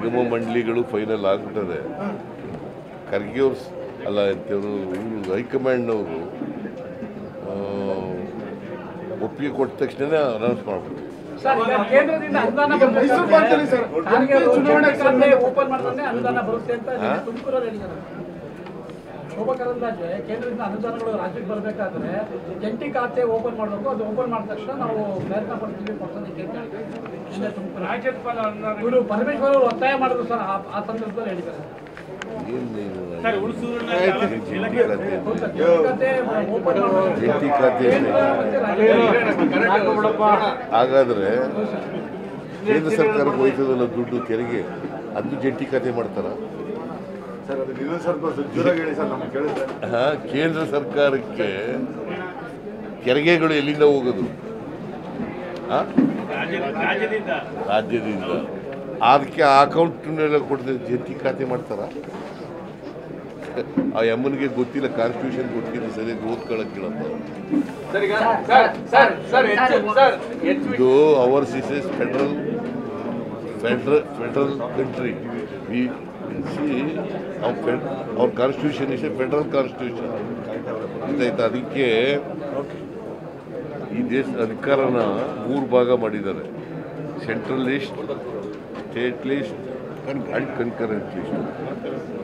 ನಿಗಮ ಮಂಡಳಿಗಳು ಫೈನಲ್ ಆಗ್ಬಿಟ್ಟದೆ. ಖರ್ಗೆ ಅವ್ರು ಅಲ್ಲ ಅಂತವರು ಹೈಕಮಾಂಡ್ನವರು ಒಪ್ಪಿಗೆ ಕೊಟ್ಟ ತಕ್ಷಣ ಅನೌನ್ಸ್ ಮಾಡ್ಬಿಟ್ಟು ಕೇಂದ್ರದಿಂದ ಅನುದಾನ ಓಪನ್ ಮಾಡಿದ್ರೆ ಅನುದಾನ ಬರುತ್ತೆ ಅಂತ ತುಮಕೂರಲ್ಲಿ ಹೇಳಿದ್ದಾರೆ. ಶೋಭಾ ಕರಂದ್ಲಾಜೆ ಕೇಂದ್ರದಿಂದ ಅನುದಾನಗಳು ರಾಜ್ಯಕ್ಕೆ ಬರಬೇಕಾದ್ರೆ ಜಂಟಿ ಖಾತೆ ಓಪನ್ ಮಾಡಬೇಕು, ಅದು ಓಪನ್ ಮಾಡಿದ ತಕ್ಷಣ ನಾವು ಪ್ರಯತ್ನ ಪಡ್ತೀವಿ ಕೊಡ್ಸೋದಕ್ಕೆ ತುಮಕೂರು ರಾಜ್ಯಪಾಲ ಇವರು ಪರಮೇಶ್ವರ್ ಅವರು ಒತ್ತಾಯ ಮಾಡಿದ್ರು ಸರ್. ಆ ಸಂದರ್ಭದಲ್ಲಿ ಹೇಳಿದ್ದಾರೆ ಜಂಟಿ ಖಾತೆ. ಹಾಗಾದ್ರೆ ಕೇಂದ್ರ ಸರ್ಕಾರಕ್ಕೆ ಹೋಯ್ತದಲ್ಲ ದುಡ್ಡು ತೆರಿಗೆ, ಅದು ಜಂಟಿ ಖಾತೆ ಮಾಡ್ತಾರ? ಕೇಂದ್ರ ಸರ್ಕಾರಕ್ಕೆ ತೆರಿಗೆಗಳು ಎಲ್ಲಿಂದ ಹೋಗೋದು? ರಾಜ್ಯದಿಂದ. ಅದಕ್ಕೆ ಆ ಅಕೌಂಟ್ನೆಲ್ಲ ಕೊಡ್ತಾರೆ, ಜಂಟಿ ಖಾತೆ ಮಾಡ್ತಾರ? ಆ ಎಮ್ಮನಿಗೆ ಗೊತ್ತಿಲ್ಲ, ಕಾನ್ಸ್ಟಿಟ್ಯೂಷನ್ ಗೊತ್ತಿಲ್ಲ, ಸರಿಯಾಗಿ ಓದ್ಕೊಳಕ್ ಕೇಳಪ್ಪ. ಇದು ours is as federal country. ಅವ್ರ constitution is a federal constitution. ಗೊತ್ತಾಯ್ತಾ? ಅದಕ್ಕೆ ಈ ದೇಶದ ಅಧಿಕಾರನ 3 ಭಾಗ ಮಾಡಿದ್ದಾರೆ: central list, state list and concurrent list.